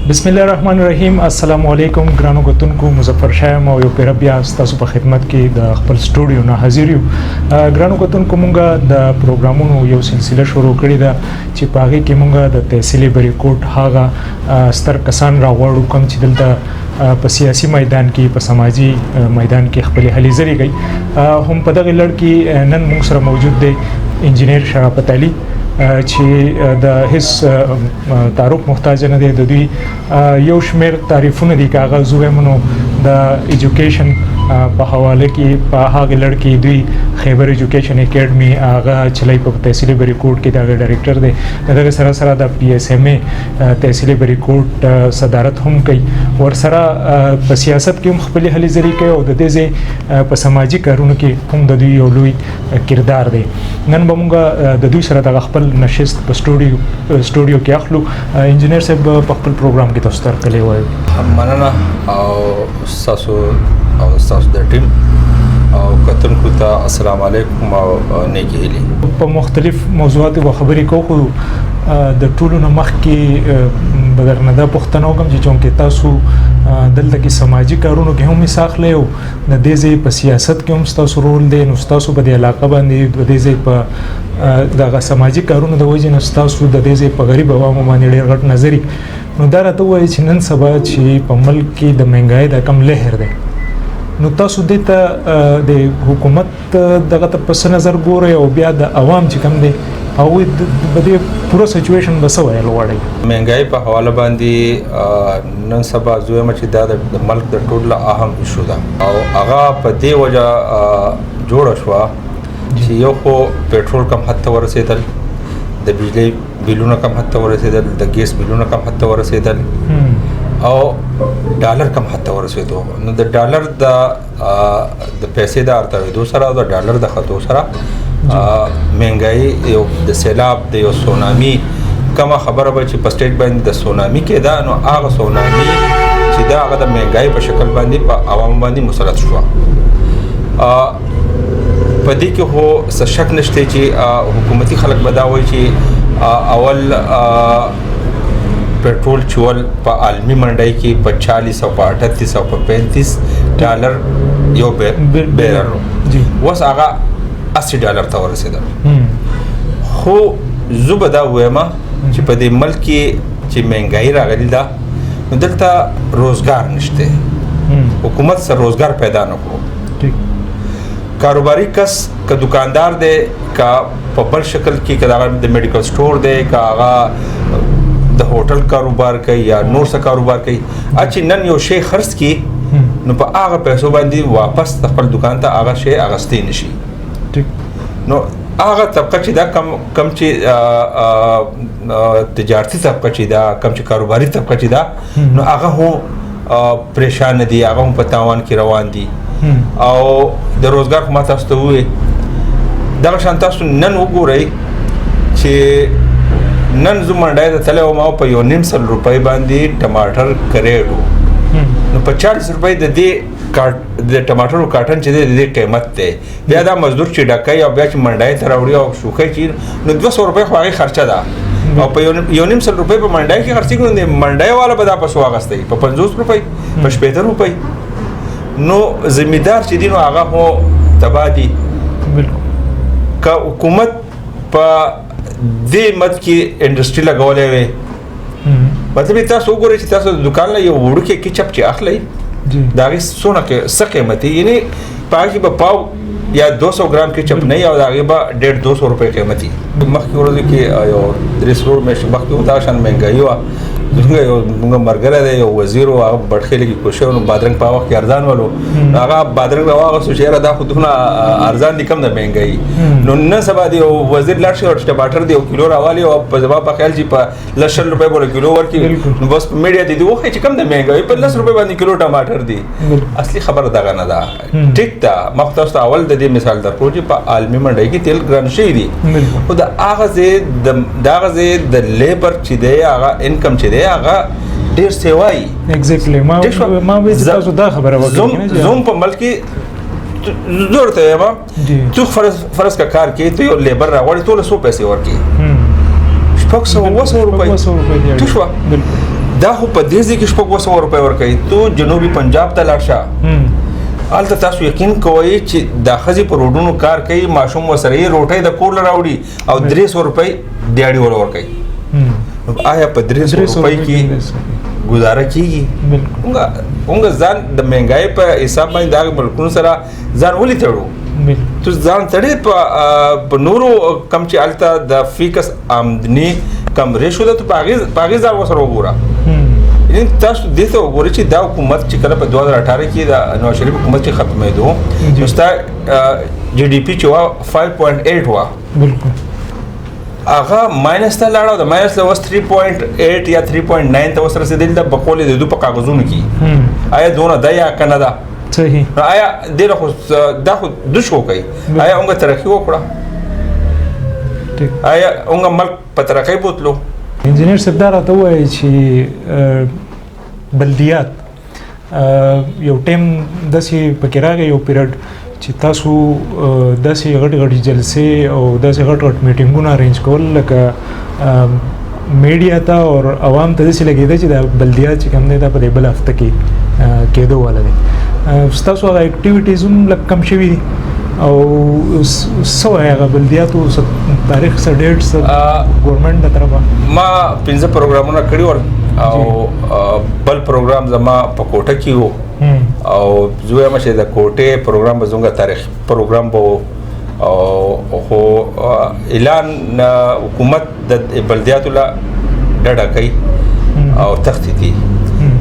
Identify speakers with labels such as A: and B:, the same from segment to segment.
A: بسم الله الرحمن الرحیم. السلام علیکم ګرانو کتونکو، مظفر شایم او یو پیر بیا تاسو په خدمت کې د خپل سټوډیو نه حاضر یو. ګرانو کتونکو، مونږه د پروګرامونو یو سلسله شروع کړې ده چې په هغه کې مونږه د تحصیلي بریکوټ هغه ستر کسان راوړو کوم چې دلته په سیاسي میدان کې، په سماجی میدان کې خپل هلې ځلې کوي. هم په دغه لړ کې نن موږ سره موجود دی انجینیر شرافت علي چې د هیڅ تعارف محتاج نه دی. د دوی یو شمېر تعریفونه دي که هغه زه وایم نو د ایجوکیشن په حواله کې په هغه لړ کې دوی خیبر ایجوکیشن اکیډمي هغه چلای په تحصیلي بریکوټ کې د ډایریکټر دی. دغه سره سره د پی اس ام ای تحصیلي بریکوټ صدارت هم کوي. ورسره په سیاست کې هم خپل هلې ځلې کوي او د دې ځای په سماجی کارونو کې هم د دوی یو لوی کردار دی. نن به موږ د دوی سره د خپل نشست په سټوډیو کې اخلو. انجینیر صاحب په خپل پروګرام کې تاسو ته کلی وایو.
B: مننه او تاسو د ټیم او کتونکو ته السلام علیکم او نیکی هیلې.
A: په مختلف موضوعاتو به خبرې کوو، خو د ټولو نه مخکې به درنه دا پوښتنه وکړم چې چونکې تاسو دلته کې سماجی کارونو کې هم حصه اخلئ او د دې ځای په سیاست کې هم ستاسو رول دی، نو ستاسو په دې علاقه باندې د دې ځای په دغه سماجی کارونو د وجې نه ستاسو د دې ځای په غریب عوامو باندې ډېر غټ نظري. نو دا راته ووایي چې نن سبا چې په ملک کې د مهنګای د کم لهر دی، نو تاسو دې ته د حکومت دغه ته په نظر ګورئ او بیا د عوام چې کم دی او د دې پوره سچویشن به څه ویل غواړئ؟
B: مهنګای په حواله باندې نن سبا زه وایم چې دا د ملک د ټولو اهم ایشو ده او هغه په دې وجه جوړه شوه چې یو خو پېټرول کم حد ته ورسېدل، د بجلی بیلونه کم حد ته ورسېدل، د ګیس بیلونه کم حد ته ورسېدل او ډالر کم حد ته ورسېدو. نو د ډالر د پیسې د ارتوېدو سره او د ډالر د خطو سره مهنګایي یو د سیلاب د یو سونامي کومه خبره به چې په سټیټ باندې د سونامي کېده، نو هغه سونامي چې دا هغه د مهنګایي په شکل باندې په عوامو باندې مسلط شوه. په دې کې خو څه شک نشته چې حکومتي خلک به دا وایي چې اول पेट्रोल चुवल په عالمي منډي کې په 40 او په 38 او په 35 ډالر یو بیرل وس هغه 80 ډالر ته ورسېدل. خو زه به دا وایم چې په دې ملک کې چې مهنګایي راغلی ده نو دلته روزګار نشته، حکومت سره روزګار پیدا نه کړو. کاروباري کس که دکاندار دی که په بل شکل کې که هغه د میډیکل سٹور دی که هغه د هوټل کاروبار کوي یا نور څه کاروبار کوي، چې نن یو شی خرڅ کړي نو په هغه پیسو باندې واپس خپل دکان ته هغه شی اغستی نشي. نو هغه طبقه چې دا کم چې تجارتي طبقه چې دا کم چې کاروباري طبقه چې دا نو هغه هم پریشان دي، هغه هم په تاوان کې روان دي او د روزګار خو ما تاسو ته ووایي دغه شان تاسو نن وګورئ چې نن زه منډای ته تللی وم او په 1.5 روپۍ باندې ټماټر کریډ نو په 40 روپۍ د دې ټماټرو کارټن چې د دې قیمت دی. بیا دا مزدور چې ډکوي او بیا چې منډای ته راوړي او شوکوي چې نو 200 روپۍ خو هغې خرچه ده او په 1.5 روپۍ په منډای کې خرڅېږي نو د منډای والا به دا پیسو اخیستی په 50 روپۍ په 50 روپۍ. نو زمیندار چې دي نو هغه خو تباه دي. که حکومت په دې مد کې انډسټري لګولې وي، مطلب تاسو وګورئ چې تاسو د دکان له یو وړوکی کیچپ چې اخلئ د هغې څه قیمت یعنی په هغې کې به پاو یا 200 ګرام کیچپ نه وي او د هغې به 150 روپۍ قیمت وي. مخکې ورځو کې یو 3 څلور میاشتې مخکې دغه شان مهنګایي وه. زموږ ملګری دی یو وزیر و، هغه بټخېلې کې کوشش نو بادرنګ په وخت کې ارزان ولو، هغه بادرنګ راواغستو چې یاره دا خو دومره ارزان دي کم د مهنګایي. نو نن سبا دی یو وزیر لاړ شي او ټماټر دی 1 کیلو راوالي او په زما په خیال چې په 100 روپۍ بوله کیلو ورکړي نو بس په میډیا ته دي وښایي چې کم د مهنګایي په 10 روپۍ باندې کیلو ټماټر دي. اصلي خبره دغه نه ده. ټیک ده، ما خو تاسو ته اول د دې مثال درکړو چې په عالمي منډۍ کې تیل ګران شوي دي خو د هغه ځای د لیبر چې دی هغه انکم چې دی هغه ډیر سیوای.
A: ایگزیکټلی ما وې تاسو دا خبره وکړه
B: زوم په ملک کې زور ته یم تو فرض کا کار کې ته یو لیبر راوړی ټول 100 پیسې ورکړي 600 روپۍ ټیک شو. دا خو په دې ځای کې شپږ 200 روپۍ ورکوي تو جنوبي پنجاب ته لاړ شه هلته تاسو یقین کوئ چې دا ښځې په روډونو کار کوي ماشوم ورسره یې روټۍ د کور له راوړي او 300 روپۍ دیاړي ور ورکوي آیا په 300 روپۍ کې گزاره کیږي اونګه ځان د مهنګای په حساب باندې دا ملکونو سره ځان ولې تړو تو ځان تړې په نورو کم چې الته د فیکس آمدنی کم ریشو ده ته پاغي ځان وسره وګوره ان تاسو دې ته وګورئ چې دا حکومت چې کله په 2018 کې د نواز شریف حکومت چې ختمېدو نو ستا جی ډي پی چې وا 5.8 وا بالکل هغه ماینس ته لاړو د ماینس له 3.8 یا 3.9 ته وسره رسیدل د بقولې د په کاغذونو کې آیا دونه دا یا کنه دا صحیح آیا دې له دا خو د شو کوي آیا موږ ترقی وکړه آیا موږ ملک په ترقی بوتلو
A: انجینر صاحب دا راته وایي چې بلدیات یو ټیم داسې پکې راغی یو پیریډ چې تاسو داسې غټ جلسې او داسې غټ میټینګونه ارینج کول لکه میډیا ته او عوام ته داسې لګېده چې د بلدیات چې کوم دی دا په دې بل هفته کې کېدو والا دی ستاسو هغه اکټیویټیز هم لږ کم شوي دي او څه وایي هغه بلدیاتو تاریخ څه ډیټ څه ګورنمنټ د طرفه
B: ما 15 پروګرامونه کړي ول او بل پروګرام زما په کوټه کې وو او زه هم چې د کوټه پروګرام بزونګه تاریخ پروګرام بو او خو اعلان حکومت د بلدیاتو لا ډډه کوي او تخطیتي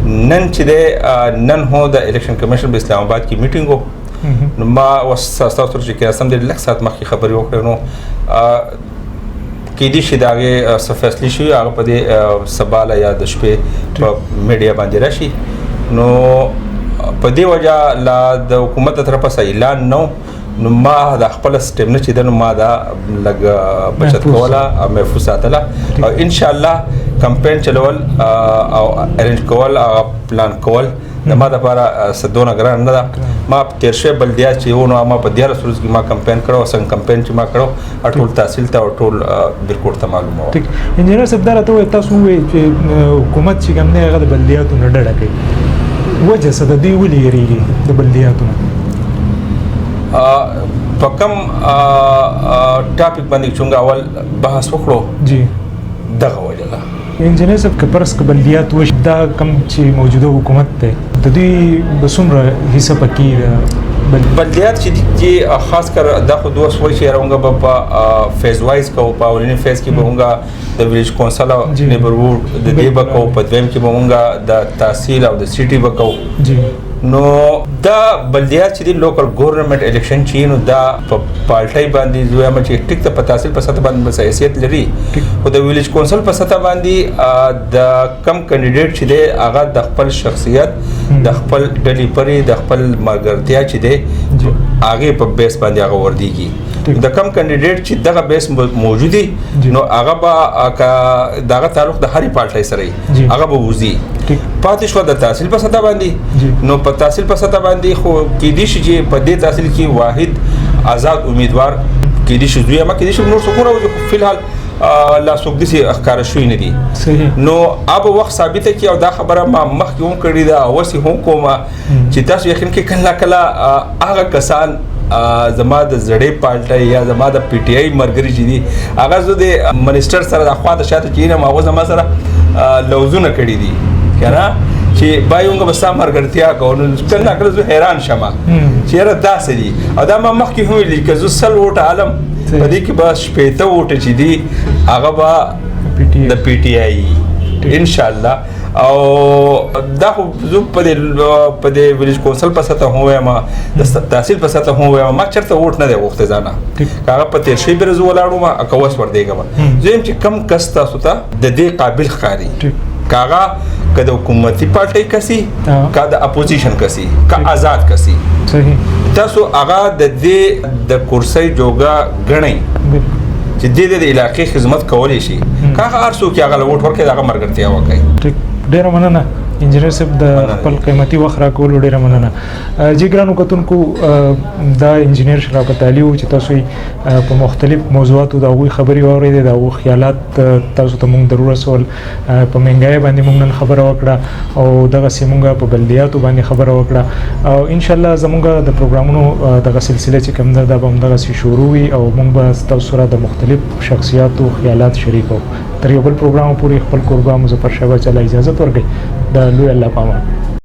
B: نن چې نن هو د الیکشن کمیشن په اسلام آباد کې میټینګ وو نو ما وساستا تر چې کیسم د لک سات مخکې خبرې وکړې نو کې دي چې داغه فیصله شي هغه په دې سباله یا د شپې په میډیا باندې راشي نو په دې وجه لا د حکومت طرفه اعلان نو ما د خپل سټیم نه چې د ما دا لګ بچت کوله او محفوظ ساتله او ان شاء الله کمپاین چلول او ارینج کول او پلان کول د ما د لپاره سدونه ګران نه ده ما تیر شوی بلدیات چې ونو ما په 14 ورځې کې ما کمپاین کړو څنګه کمپاین چې ما کړو ټول تحصیل ته او ټول برکوټ ته معلومه و
A: ټیک انجینر صاحب دا راته تاسو وایي چې حکومت چې کوم دی هغه د بلدیاتو نه ډډه کوي وجه څه د دې ولې یریږي د بلدیاتو نه
B: په کوم ټاپک باندې څنګه اول بحث وکړو
A: جی
B: دغه وجه ده
A: انجینر صاحب که پرس که بلدیات وش دا کم چې موجوده حکومت ته د دې بسومره حصہ پکې
B: بلدیات چې خاص کر دا خو دوه سوي چې راونګه په فیز وایز کو په اولنی فیز کې بهونګه د ویلیج کونسل او نیبرهود د دې بکو په دویم کې بهونګه د تحصیل او د سیټي بکو جی نو دا بلدیات چې د لوکل ګورنمنت الیکشن چې نو دا په پالټای باندې زویا مچ ټیک ته په تحصیل په سطح باندې حیثیت لري او د ویلیج کونسل په سطح باندې د کم کینډیډیټ چې دی هغه د خپل شخصیت د خپل ډلی پري د خپل مرګرتیا چې دی هغه په بیس باندې هغه وردیږي د کم کینډیډیټ چې دغه بیس موجودي نو هغه به دغه تعلق د هرې پالټای سره هغه به وزي پاتې شو د تحصیل په سطح باندې نو په تحصیل په سطح باندې خو کې دي چې په دې تحصیل کې واحد آزاد امیدوار کې دي چې دوی ما کې دي چې نور څوک نه فی الحال لا څوک دي ښکار شوی نه دي نو اب وخت ثابت کی او دا خبره ما مخکې هم کړې ده او وسی هم کومه چې تاسو یقین کې کله هغه کسان زما د زړې پالټي یا زما د پی ټی آی مرګري چې دي هغه زه د منیسټر سره د خواته شاته چې نه ما زما سره لوزونه کړی دي کنه چې بایونګه بس مرګرتیا کوو کله کله زه حیران شمه چې را داسې دي او دا ما مخکې هم ویل چې زه سل وټ عالم په دې کې بس شپېته وټ چې دي هغه به د پی ټی آی ان شاء الله او دا خو زه په دې ویلیج کونسل په سطح هم وایم د تحصیل په سطح هم وایم ما چرته ووټ نه دی غوښته ځانه هغه په تیر شي برز ولاړو ما اکوس ور دیګم زم چې کم کس تاسو ته د دې قابل ښکاری کاغه که د حکومتي پارټي کسي کا د اپوزیشن کسي کا آزاد کسي صحیح تاسو هغه د دې د کرسي جوګه غنئ چې د علاقې خدمت کولی شي کاغه هر څوک هغه ووټ ورکړي هغه مرګرتیا وکړي
A: ډیر مننه انجینر صاحب د خپل قیمتي وخت راکول ډیره مننه. جی ګرانو کتونکو دا انجینر شرافت علي و چې تاسو په مختلف موضوعاتو د هغوی خبرې واورېدې، د هغو خیالات تاسو ته موږ در ورسول. په مهنګۍ باندې موږ نن خبره وکړه او دغسې موږ په بلدیاتو باندې خبره وکړه او انشاءالله زموږ د پروګرامونو دغه سلسله چې کوم ده دا به همدغسې شروع وي او موږ به تاسو سره د مختلف شخصیاتو خیالات شریکو. تر یو بل پروګرام پورې خپل کوربه مظفر شاه باچا له اجازت ورکوي. د لوی الله په امان.